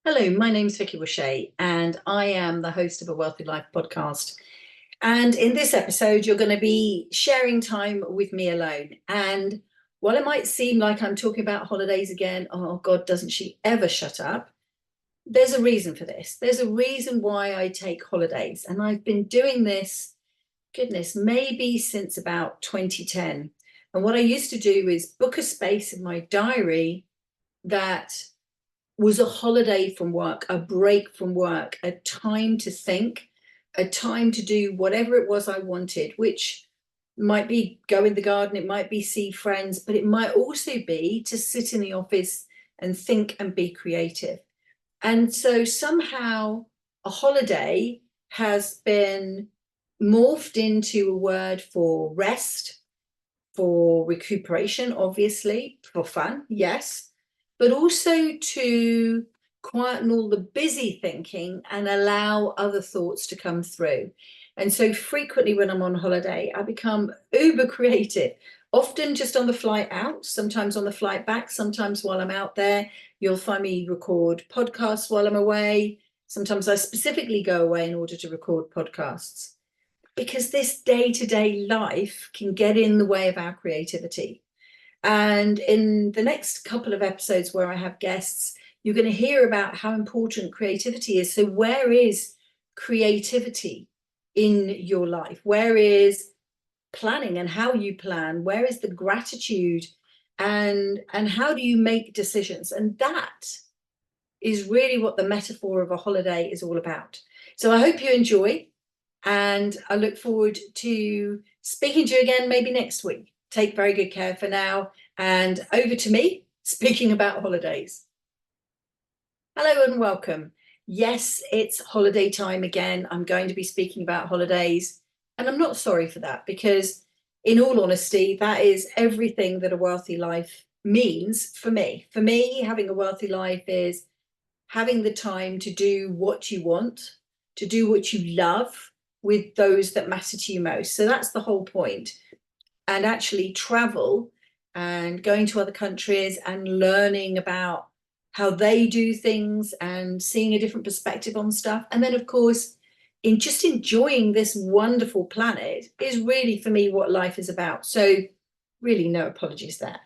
Hello, my name's Vicky Roche, and I am the host of a Wealthy Life podcast. And in this episode, you're going to be sharing time with me alone. And while it might seem like I'm talking about holidays again, oh God, doesn't she ever shut up? There's a reason for this. There's a reason why I take holidays. And I've been doing this, goodness, maybe since about 2010. And what I used to do is book a space in my diary that was a holiday from work, a break from work, a time to think, a time to do whatever it was I wanted, which might be go in the garden, it might be see friends, but it might also be to sit in the office and think and be creative. And so somehow a holiday has been morphed into a word for rest, for recuperation, obviously, for fun, yes, but also to quieten all the busy thinking and allow other thoughts to come through. And so frequently when I'm on holiday, I become uber creative, often just on the flight out, sometimes on the flight back, sometimes while I'm out there. You'll find me record podcasts while I'm away. Sometimes I specifically go away in order to record podcasts, because this day-to-day life can get in the way of our creativity. And in the next couple of episodes where I have guests, you're going to hear about how important creativity is. So where is creativity in your life? Where is planning and how you plan? Where is the gratitude and how do you make decisions? And that is really what the metaphor of a holiday is all about. So I hope you enjoy, and I look forward to speaking to you again maybe next week. Take very good care for now, and over to me speaking about holidays. Hello and welcome. Yes, it's holiday time again. I'm going to be speaking about holidays, and I'm not sorry for that, because in all honesty, that is everything that a wealthy life means for me. For me, having a wealthy life is having the time to do what you want, to do what you love with those that matter to you most. So that's the whole point. And actually travel and going to other countries and learning about how they do things and seeing a different perspective on stuff. And then, of course, in just enjoying this wonderful planet is really, for me, what life is about. So really no apologies there.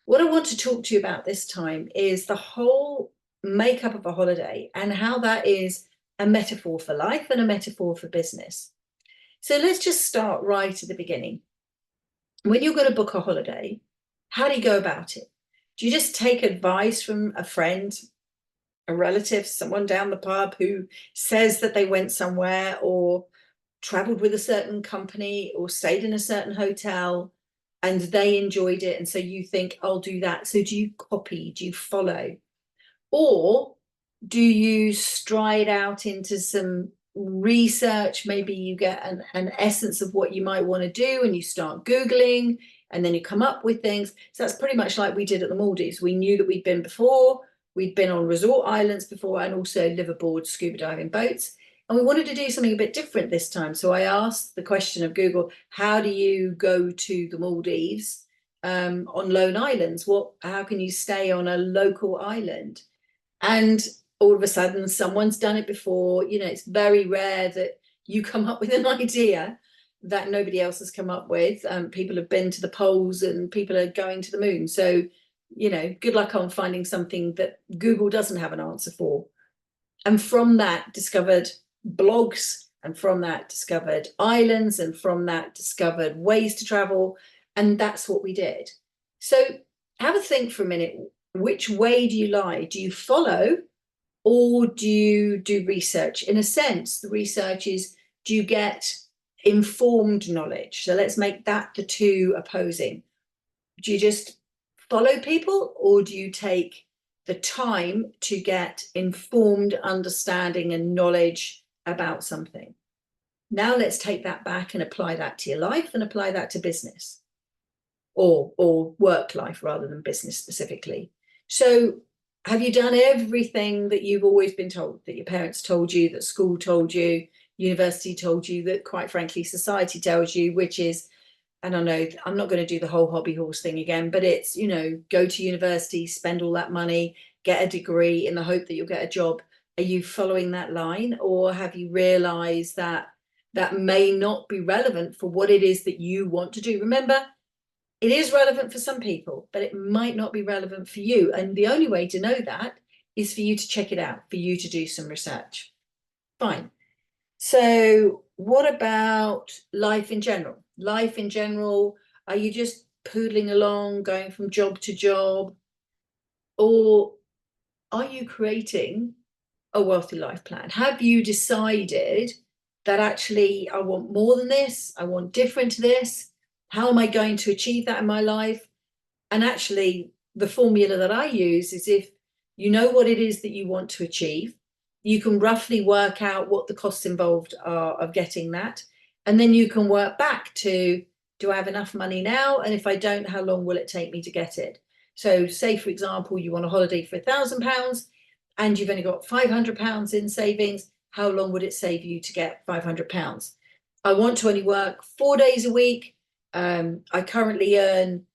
What I want to talk to you about this time is the whole makeup of a holiday and how that is a metaphor for life and a metaphor for business. So let's just start right at the beginning. When you're going to book a holiday, how do you go about it? Do you just take advice from a friend, a relative, someone down the pub who says that they went somewhere or traveled with a certain company or stayed in a certain hotel and they enjoyed it, and so you think, I'll do that? So do you copy? Do you follow? Or do you stride out into some research? Maybe you get an essence of what you might want to do and you start Googling and then you come up with things. So that's pretty much like we did at the Maldives. We knew that we'd been before, we'd been on resort islands before, and also live aboard scuba diving boats. And we wanted to do something a bit different this time. So I asked the question of Google, how do you go to the Maldives on lone islands? How can you stay on a local island? And all of a sudden someone's done it before. It's very rare that you come up with an idea that nobody else has come up with. People have been to the poles and people are going to the moon. So, good luck on finding something that Google doesn't have an answer for. And from that discovered blogs, and from that discovered islands, and from that discovered ways to travel. And that's what we did. So have a think for a minute. Which way do you lie? Do you follow, or do you do research? In a sense, the research is, do you get informed knowledge? So let's make that the two opposing. Do you just follow people, or do you take the time to get informed understanding and knowledge about something? Now let's take that back and apply that to your life and apply that to business, or work life rather than business specifically. So have you done everything that you've always been told, that your parents told you, that school told you, university told you, that quite frankly society tells you, which is, and I know I'm not going to do the whole hobby horse thing again, but it's, go to university, spend all that money, get a degree in the hope that you'll get a job. Are you following that line, or have you realized that that may not be relevant for what it is that you want to do? Remember, it is relevant for some people, but it might not be relevant for you. And the only way to know that is for you to check it out, for you to do some research. Fine. So what about life in general? Life in general, are you just poodling along, going from job to job? Or are you creating a wealthy life plan? Have you decided that actually I want more than this? I want different to this. How am I going to achieve that in my life? And actually, the formula that I use is, if you know what it is that you want to achieve, you can roughly work out what the costs involved are of getting that. And then you can work back to, do I have enough money now? And if I don't, how long will it take me to get it? So say, for example, you want a holiday for £1,000 and you've only got £500 in savings. How long would it save you to get £500? I want to only work 4 days a week. I currently earn,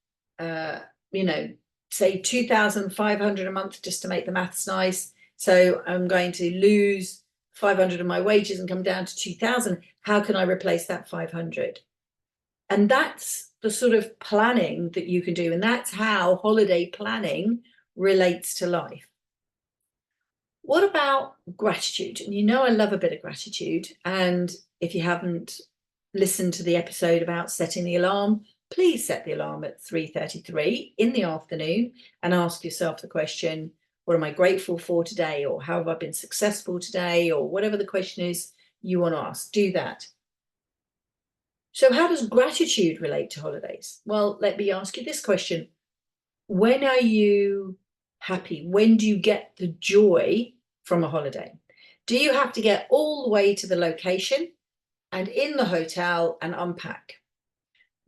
say 2,500 a month, just to make the maths nice. So I'm going to lose 500 of my wages and come down to 2,000. How can I replace that 500? And that's the sort of planning that you can do. And that's how holiday planning relates to life. What about gratitude? And you know I love a bit of gratitude. And if you haven't listened to the episode about setting the alarm, please set the alarm at 3:33 in the afternoon and ask yourself the question, what am I grateful for today? Or how have I been successful today? Or whatever the question is you want to ask, do that. So how does gratitude relate to holidays? Well, let me ask you this question. When are you happy? When do you get the joy from a holiday? Do you have to get all the way to the location and in the hotel and unpack?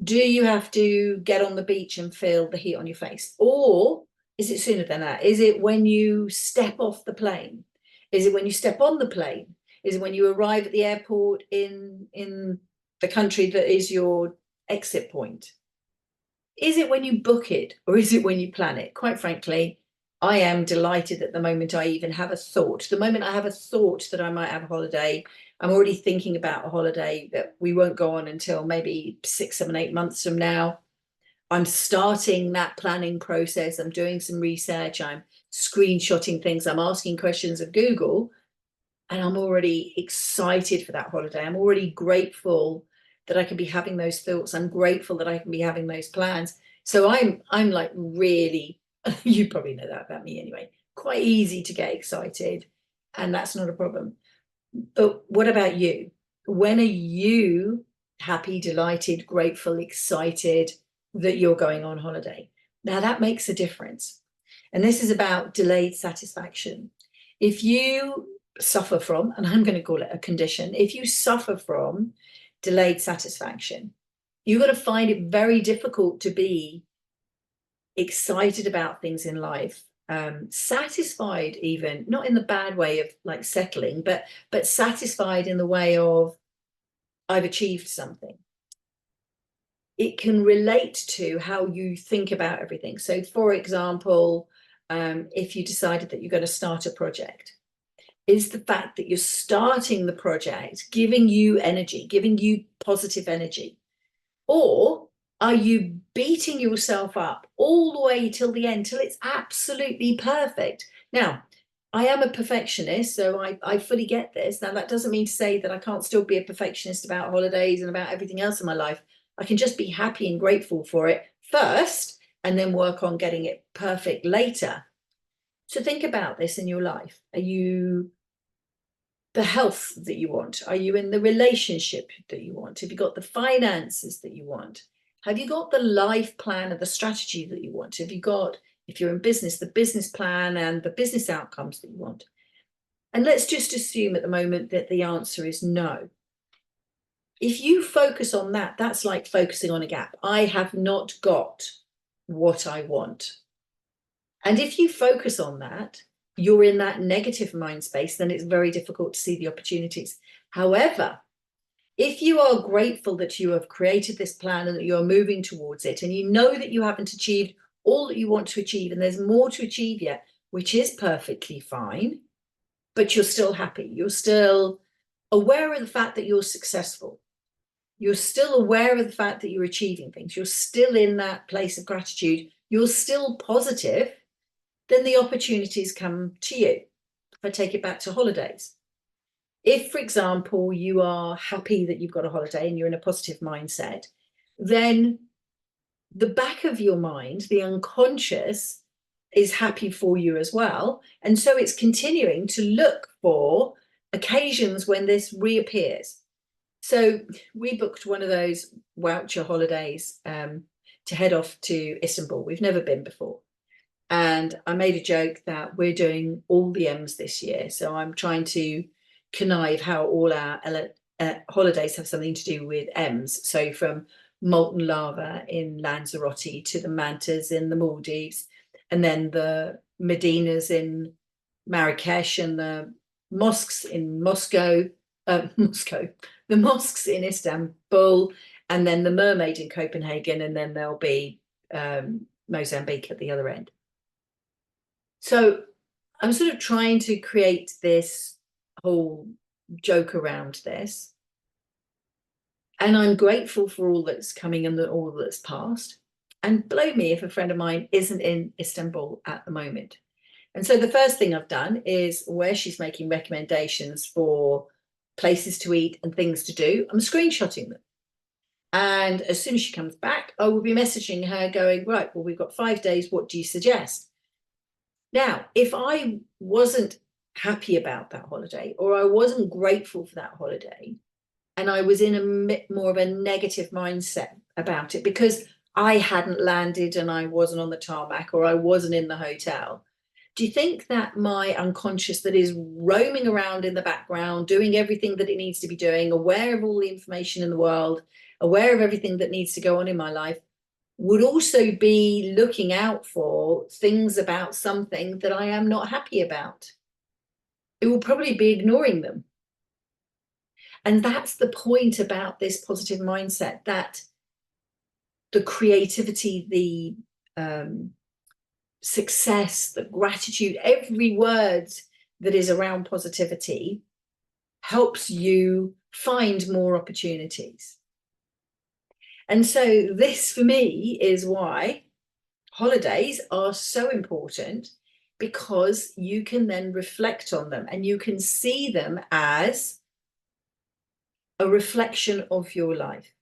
Do you have to get on the beach and feel the heat on your face? Or is it sooner than that? Is it when you step off the plane? Is it when you step on the plane? Is it when you arrive at the airport in the country that is your exit point? Is it when you book it, or is it when you plan it? Quite frankly, I am delighted at the moment I even have a thought. The moment I have a thought that I might have a holiday, I'm already thinking about a holiday that we won't go on until maybe 6, 7, 8 months from now. I'm starting that planning process. I'm doing some research. I'm screenshotting things. I'm asking questions of Google, and I'm already excited for that holiday. I'm already grateful that I can be having those thoughts. I'm grateful that I can be having those plans. So I'm like really, you probably know that about me anyway, quite easy to get excited, and that's not a problem. But what about you? When are you happy, delighted, grateful, excited that you're going on holiday? Now that makes a difference. And this is about delayed satisfaction. If you suffer from, and I'm going to call it a condition, if you suffer from delayed satisfaction, you're going to find it very difficult to be excited about things in life, satisfied, even not in the bad way of like settling, but satisfied in the way of I've achieved something. It can relate to how you think about everything. So for example, if you decided that you're going to start a project, is the fact that you're starting the project giving you energy, giving you positive energy? Or are you beating yourself up all the way till the end, till it's absolutely perfect? Now, I am a perfectionist, so I fully get this. Now, that doesn't mean to say that I can't still be a perfectionist about holidays and about everything else in my life. I can just be happy and grateful for it first, and then work on getting it perfect later. So think about this in your life. Are you the health that you want? Are you in the relationship that you want? Have you got the finances that you want? Have you got the life plan or the strategy that you want? Have you got, if you're in business, the business plan and the business outcomes that you want? And let's just assume at the moment that the answer is no. If you focus on that, that's like focusing on a gap. I have not got what I want. And if you focus on that, you're in that negative mind space, then it's very difficult to see the opportunities. However, if you are grateful that you have created this plan and that you're moving towards it, and you know that you haven't achieved all that you want to achieve and there's more to achieve yet, which is perfectly fine, but you're still happy. You're still aware of the fact that you're successful. You're still aware of the fact that you're achieving things. You're still in that place of gratitude. You're still positive. Then the opportunities come to you. If I take it back to holidays, if, for example, you are happy that you've got a holiday and you're in a positive mindset, then the back of your mind, the unconscious, is happy for you as well. And so it's continuing to look for occasions when this reappears. So we booked one of those voucher holidays to head off to Istanbul. We've never been before. And I made a joke that we're doing all the M's this year. So I'm trying to connive how all our holidays have something to do with M's. So from molten lava in Lanzarote to the mantas in the Maldives, and then the Medinas in Marrakesh and the mosques in the mosques in Istanbul, and then the mermaid in Copenhagen, and then there'll be Mozambique at the other end. So I'm sort of trying to create this whole joke around this. And I'm grateful for all that's coming and all that's past. And blow me if a friend of mine isn't in Istanbul at the moment. And so the first thing I've done is, where she's making recommendations for places to eat and things to do, I'm screenshotting them. And as soon as she comes back, I will be messaging her going, right, well, we've got 5 days. What do you suggest? Now, if I wasn't happy about that holiday, or I wasn't grateful for that holiday, and I was in a more of a negative mindset about it because I hadn't landed and I wasn't on the tarmac or I wasn't in the hotel, do you think that my unconscious, that is roaming around in the background, doing everything that it needs to be doing, aware of all the information in the world, aware of everything that needs to go on in my life, would also be looking out for things about something that I am not happy about? It will probably be ignoring them. And that's the point about this positive mindset, that the creativity, the success, the gratitude, every word that is around positivity helps you find more opportunities. And so this, for me, is why holidays are so important, because you can then reflect on them and you can see them as a reflection of your life.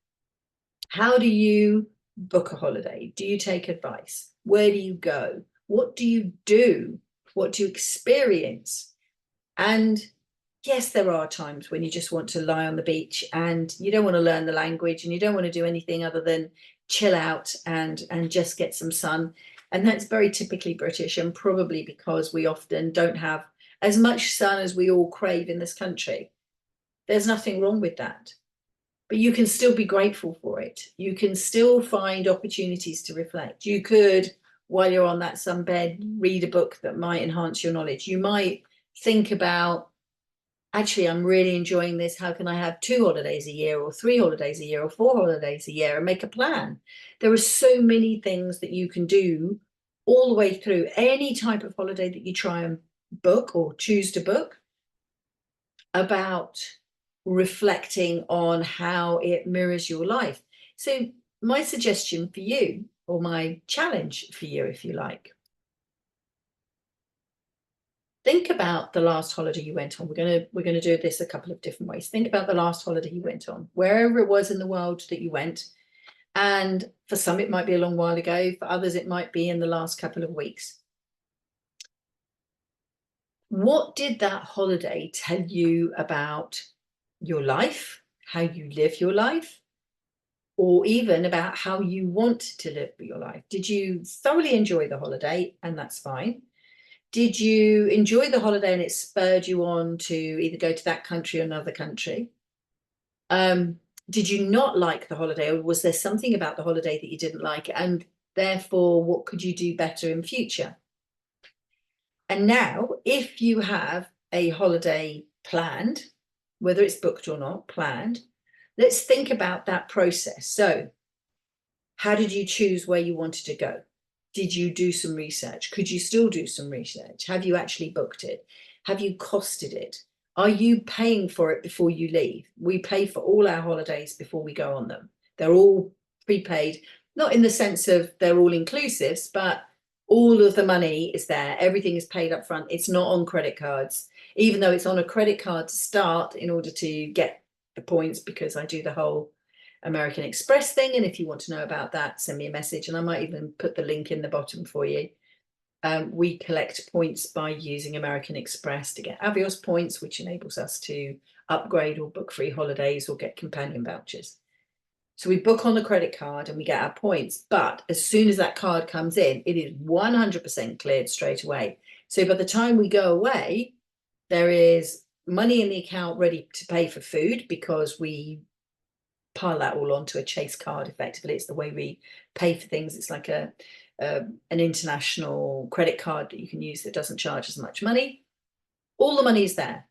How do you book a holiday? Do you take advice? Where do you go? What do you do? What do you experience? And yes, there are times when you just want to lie on the beach and you don't want to learn the language and you don't want to do anything other than chill out and just get some sun. And that's very typically British, and probably because we often don't have as much sun as we all crave in this country. There's nothing wrong with that. But you can still be grateful for it. You can still find opportunities to reflect. You could, while you're on that sunbed, read a book that might enhance your knowledge. You might think about, actually, I'm really enjoying this. How can I have 2 holidays a year, or 3 holidays a year, or 4 holidays a year, and make a plan? There are so many things that you can do all the way through any type of holiday that you try and book or choose to book, about reflecting on how it mirrors your life. So my suggestion for you, or my challenge for you, if you like, think about the last holiday you went on. We're going to do this a couple of different ways. Think about the last holiday you went on, wherever it was in the world that you went. And for some, it might be a long while ago. For others, it might be in the last couple of weeks. What did that holiday tell you about your life, how you live your life, or even about how you want to live your life? Did you thoroughly enjoy the holiday? And that's fine. Did you enjoy the holiday and it spurred you on to either go to that country or another country? Did you not like the holiday, or was there something about the holiday that you didn't like? And therefore, what could you do better in future? And now, if you have a holiday planned, whether it's booked or not, planned, let's think about that process. So how did you choose where you wanted to go? Did you do some research? Could you still do some research? Have you actually booked it? Have you costed it? Are you paying for it before you leave? We pay for all our holidays before we go on them. They're all prepaid, not in the sense of they're all inclusives, but all of the money is there. Everything is paid up front. It's not on credit cards, even though it's on a credit card to start in order to get the points, because I do the whole American Express thing. And if you want to know about that, send me a message, and I might even put the link in the bottom for you. We collect points by using American Express to get Avios points, which enables us to upgrade or book free holidays or get companion vouchers. So we book on the credit card and we get our points. But as soon as that card comes in, it is 100% cleared straight away. So by the time we go away, there is money in the account ready to pay for food, because we pile that all onto a Chase card. Effectively, it's the way we pay for things. It's like an international credit card that you can use that doesn't charge as much money. All the money is there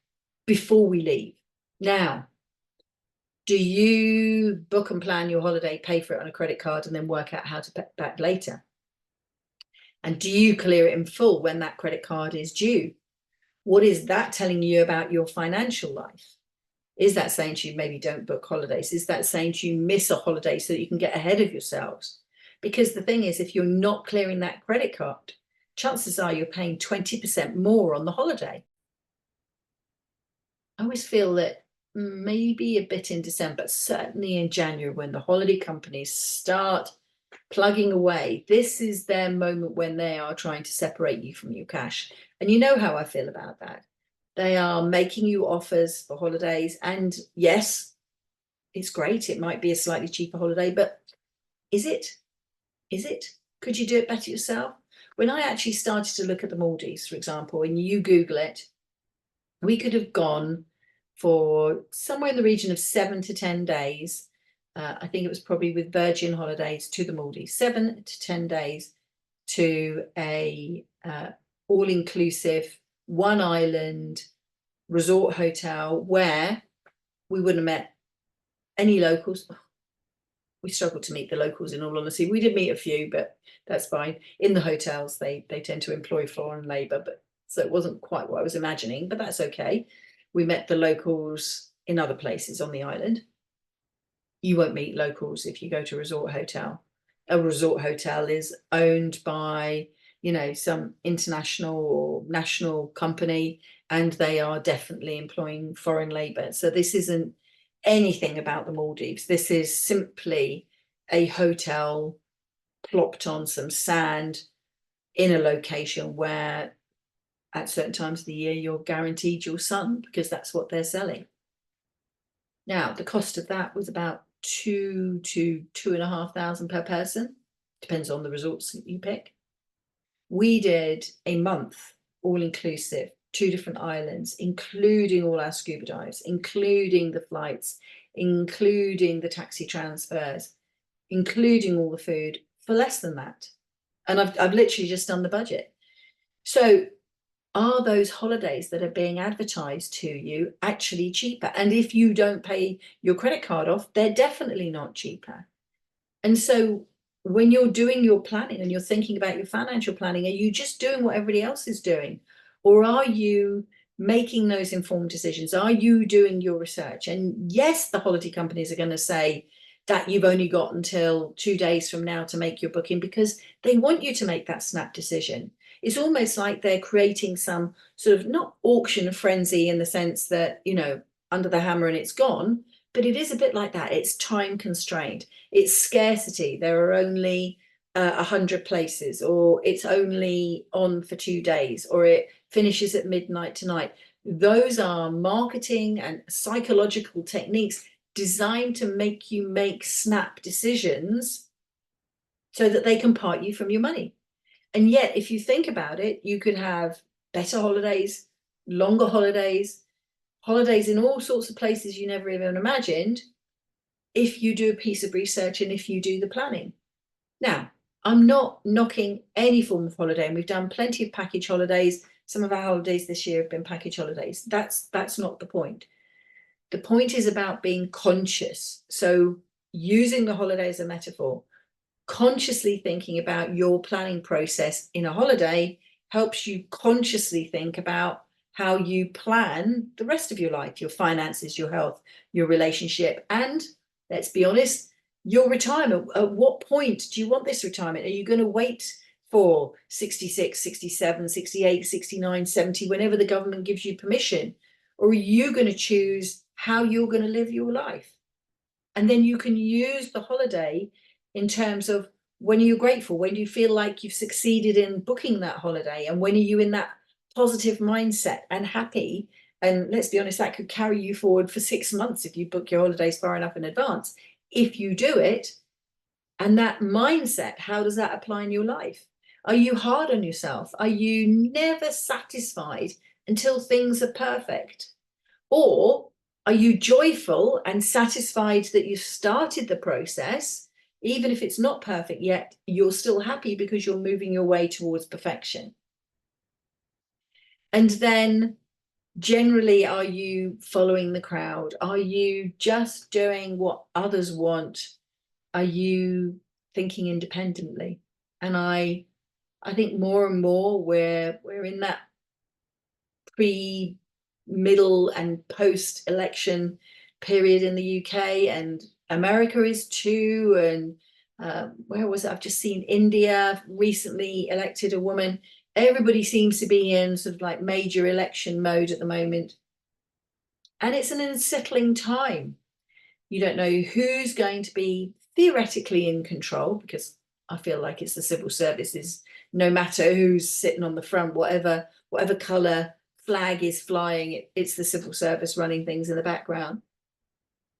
before we leave. Now, do you book and plan your holiday, pay for it on a credit card, and then work out how to pay back later? And do you clear it in full when that credit card is due? What is that telling you about your financial life? Is that saying to you, maybe don't book holidays? Is that saying to you, miss a holiday so that you can get ahead of yourselves? Because the thing is, if you're not clearing that credit card, chances are you're paying 20% more on the holiday. I always feel that maybe a bit in December, but certainly in January, when the holiday companies start plugging away, this is their moment when they are trying to separate you from your cash. And you know how I feel about that. They are making you offers for holidays. And yes, it's great. It might be a slightly cheaper holiday, but is it? Is it? Could you do it better yourself? When I actually started to look at the Maldives, for example, and you Google it, we could have gone for somewhere in the region of 7 to 10 days. I think it was probably with Virgin Holidays to the Maldives, 7 to 10 days to a all-inclusive, one island resort hotel where we wouldn't have met any locals. We struggled to meet the locals, in all honesty. We did meet a few, but that's fine. In the hotels, they tend to employ foreign labour, but so it wasn't quite what I was imagining, but that's okay. We met the locals in other places on the island. You won't meet locals if you go to a resort hotel. A resort hotel is owned by, you know, some international or national company, and they are definitely employing foreign labour. So this isn't anything about the Maldives. This is simply a hotel plopped on some sand in a location where at certain times of the year you're guaranteed your sun, because that's what they're selling. Now, the cost of that was about $2,000 to $2,500 per person. Depends on the resorts that you pick. We did a month, all inclusive, 2 different islands, including all our scuba dives, including the flights, including the taxi transfers, including all the food, for less than that. And I've literally just done the budget. So are those holidays that are being advertised to you actually cheaper? And if you don't pay your credit card off, they're definitely not cheaper. And so when you're doing your planning and you're thinking about your financial planning, are you just doing what everybody else is doing? Or are you making those informed decisions? Are you doing your research? And yes, the holiday companies are going to say that you've only got until 2 days from now to make your booking, because they want you to make that snap decision. It's almost like they're creating some sort of, not auction frenzy in the sense that, you know, under the hammer and it's gone, but it is a bit like that. It's time constrained. It's scarcity. There are only 100 places, or it's only on for 2 days, or it finishes at midnight tonight. Those are marketing and psychological techniques designed to make you make snap decisions so that they can part you from your money. And yet, if you think about it, you could have better holidays, longer holidays, holidays in all sorts of places you never even imagined, if you do a piece of research and if you do the planning. Now, I'm not knocking any form of holiday, and we've done plenty of package holidays. Some of our holidays this year have been package holidays. That's not the point. The point is about being conscious. So using the holiday as a metaphor, consciously thinking about your planning process in a holiday helps you consciously think about how you plan the rest of your life, your finances, your health, your relationship, and let's be honest, your retirement. At what point do you want this retirement? Are you going to wait for 66, 67, 68, 69, 70, whenever the government gives you permission? Or are you going to choose how you're going to live your life? And then you can use the holiday in terms of, when are you grateful? When do you feel like you've succeeded in booking that holiday? And when are you in that positive mindset and happy? And let's be honest, that could carry you forward for 6 months if you book your holidays far enough in advance. If you do it, and that mindset, how does that apply in your life? Are you hard on yourself? Are you never satisfied until things are perfect? Or are you joyful and satisfied that you've started the process? Even if it's not perfect yet, you're still happy because you're moving your way towards perfection. And then generally, are you following the crowd? Are you just doing what others want? Are you thinking independently? And I think more and more we're in that pre, middle, and post-election period in the UK, and America is too. And where was it? I've just seen India recently elected a woman. Everybody seems to be in sort of like major election mode at the moment. And it's an unsettling time. You don't know who's going to be theoretically in control, because I feel like it's the civil services, no matter who's sitting on the front, whatever colour flag is flying, it's the civil service running things in the background.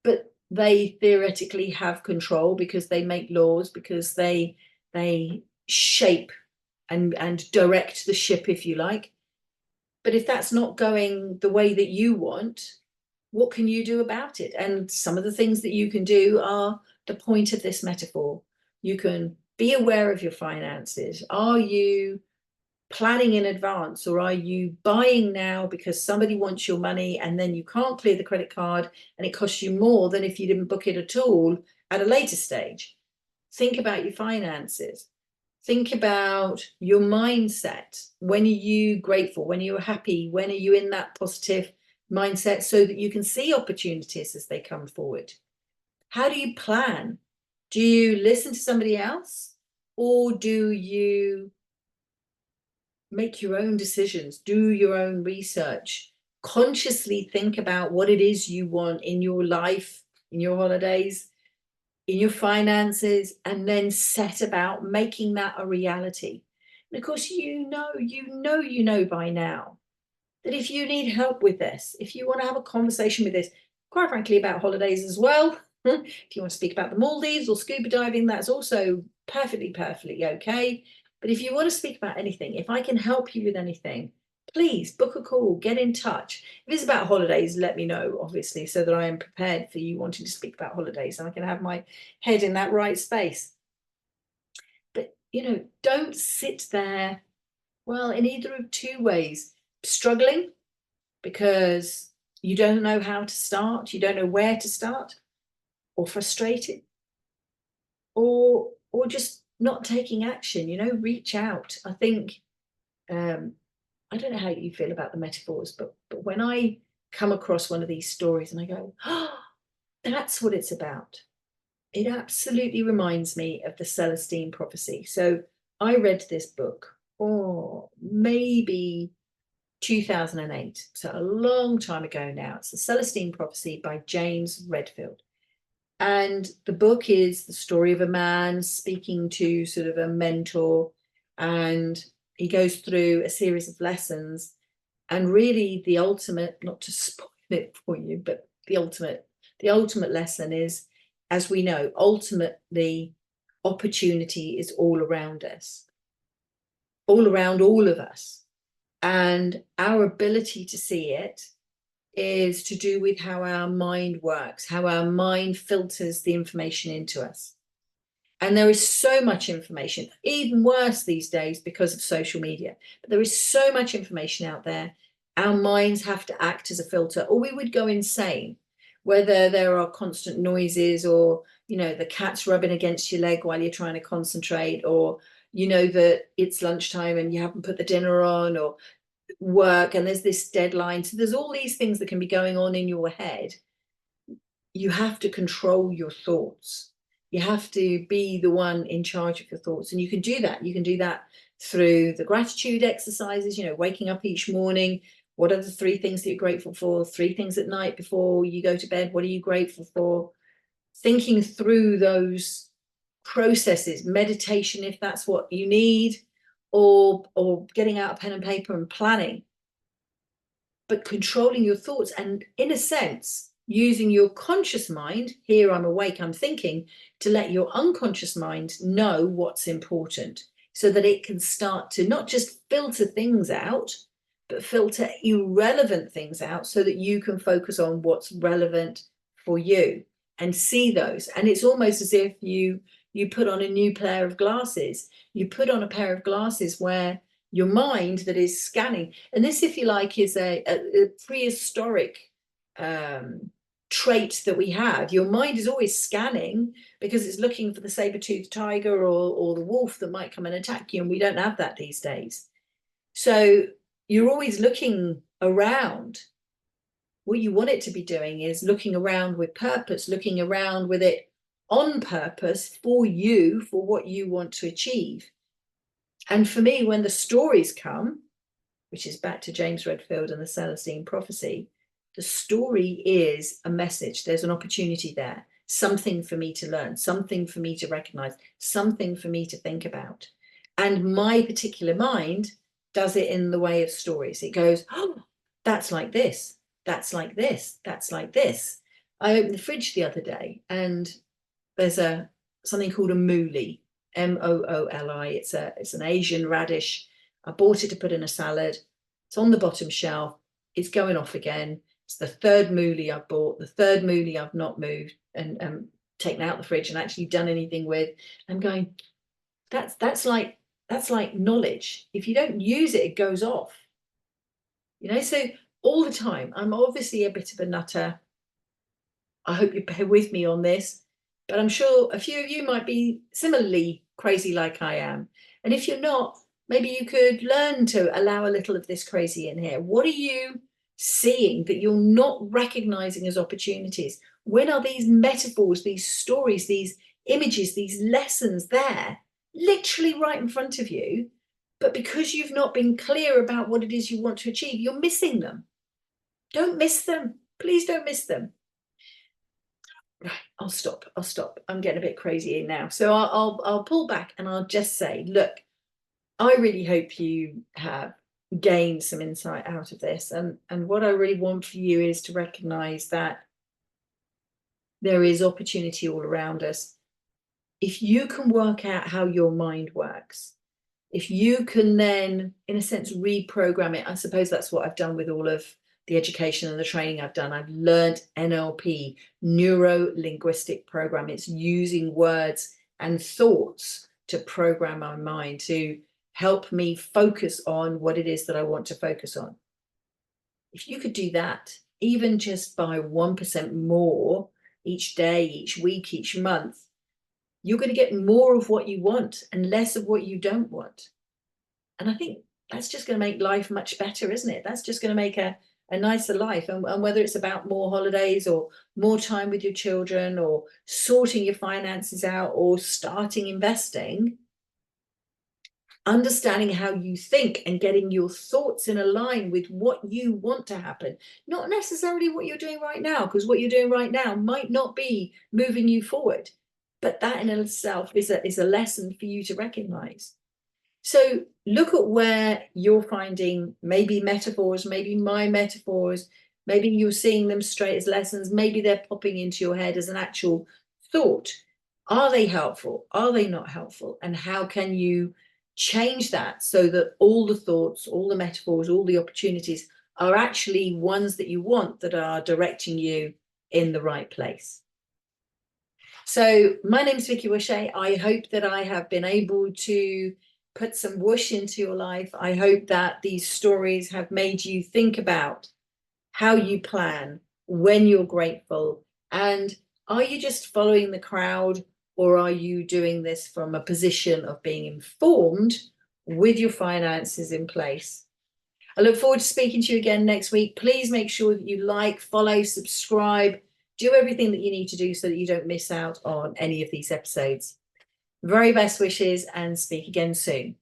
But they theoretically have control because they make laws, because they shape and direct the ship, if you like. But if that's not going the way that you want, what can you do about it? And some of the things that you can do are the point of this metaphor. You can be aware of your finances. Are you planning in advance, or are you buying now because somebody wants your money and then you can't clear the credit card and it costs you more than if you didn't book it at all at a later stage? Think about your finances. Think about your mindset. When are you grateful? When are you happy? When are you in that positive mindset so that you can see opportunities as they come forward? How do you plan? Do you listen to somebody else, or do you make your own decisions, do your own research, consciously think about what it is you want in your life, in your holidays, in your finances, and then set about making that a reality? And of course, you know by now that if you need help with this, if you want to have a conversation with this, quite frankly, about holidays as well, if you want to speak about the Maldives or scuba diving, that's also perfectly okay. But if you want to speak about anything, if I can help you with anything, please book a call, get in touch. If it's about holidays, let me know, obviously, so that I am prepared for you wanting to speak about holidays and I can have my head in that right space. But, don't sit there, well, in either of two ways, struggling because you don't know how to start, you don't know where to start, or frustrated, or just not taking action. Reach out. I think I don't know how you feel about the metaphors, but when I come across one of these stories and I go, oh, that's what it's about, it absolutely reminds me of the Celestine prophecy. So I read this book, maybe 2008, so a long time ago now. It's the Celestine prophecy by James Redfield. And the book is the story of a man speaking to sort of a mentor, and he goes through a series of lessons. And really the ultimate, not to spoil it for you, but the ultimate lesson is, as we know, ultimately opportunity is all around us, all around all of us. And our ability to see it is to do with how our mind works, how our mind filters the information into us. And there is so much information, even worse these days because of social media. But there is so much information out there. Our minds have to act as a filter, or we would go insane. Whether there are constant noises or you know, the cat's rubbing against your leg while you're trying to concentrate, or you know that it's lunchtime and you haven't put the dinner on, or work and there's this deadline. So there's all these things that can be going on in your head. You have to control your thoughts. You have to be the one in charge of your thoughts. And you can do that. You can do that through the gratitude exercises, you know, waking up each morning. What are the 3 things that you're grateful for? 3 things at night before you go to bed. What are you grateful for? Thinking through those processes, meditation, if that's what you need, or getting out a pen and paper and planning, but controlling your thoughts and, in a sense, using your conscious mind, here I'm awake, I'm thinking, to let your unconscious mind know what's important, so that it can start to not just filter things out, but filter irrelevant things out, so that you can focus on what's relevant for you and see those. And it's almost as if you put on a new pair of glasses. You put on a pair of glasses where your mind that is scanning, and this, if you like, is a prehistoric trait that we have. Your mind is always scanning because it's looking for the saber-toothed tiger or the wolf that might come and attack you, and we don't have that these days. So you're always looking around. What you want it to be doing is looking around with purpose, looking around with it on purpose for you, for what you want to achieve. And for me, when the stories come, which is back to James Redfield and the Celestine prophecy, the story is a message. There's an opportunity there, something for me to learn, something for me to recognize, something for me to think about. And my particular mind does it in the way of stories. It goes, oh, that's like this, that's like this, that's like this. I opened the fridge the other day and there's something called a mooli, Mooli. It's an Asian radish. I bought it to put in a salad. It's on the bottom shelf. It's going off again. It's the 3rd mooli I've bought, the 3rd mooli I've not moved and taken out the fridge and actually done anything with. I'm going, that's like knowledge. If you don't use it, it goes off. You know, so all the time, I'm obviously a bit of a nutter. I hope you bear with me on this, but I'm sure a few of you might be similarly crazy like I am. And if you're not, maybe you could learn to allow a little of this crazy in here. What are you seeing that you're not recognizing as opportunities? When are these metaphors, these stories, these images, these lessons there, literally right in front of you? But because you've not been clear about what it is you want to achieve, you're missing them. Don't miss them. Please don't miss them. Right, I'll stop. I'm getting a bit crazy now. So I'll pull back and I'll just say, look, I really hope you have gained some insight out of this. And what I really want for you is to recognize that there is opportunity all around us. If you can work out how your mind works, if you can then, in a sense, reprogram it, I suppose that's what I've done with all of the education and the training I've done. I've learned NLP, neuro-linguistic programming. It's using words and thoughts to program my mind, to help me focus on what it is that I want to focus on. If you could do that, even just by 1% more each day, each week, each month, you're going to get more of what you want and less of what you don't want. And I think that's just going to make life much better, isn't it? That's just going to make a nicer life. And whether it's about more holidays or more time with your children or sorting your finances out or starting investing, understanding how you think and getting your thoughts in a line with what you want to happen, not necessarily what you're doing right now, because what you're doing right now might not be moving you forward. But that in itself is a lesson for you to recognize. So look at where you're finding maybe metaphors, maybe my metaphors, maybe you're seeing them straight as lessons, maybe they're popping into your head as an actual thought. Are they helpful? Are they not helpful? And how can you change that so that all the thoughts, all the metaphors, all the opportunities are actually ones that you want, that are directing you in the right place? So my name's Vicky Wooshea. I hope that I have been able to put some whoosh into your life. I hope that these stories have made you think about how you plan, when you're grateful. And Are you just following the crowd, or are you doing this from a position of being informed with your finances in place? I look forward to speaking to you again next week. Please make sure that you like, follow, subscribe, do everything that you need to do so that you don't miss out on any of these episodes. Very best wishes, and speak again soon.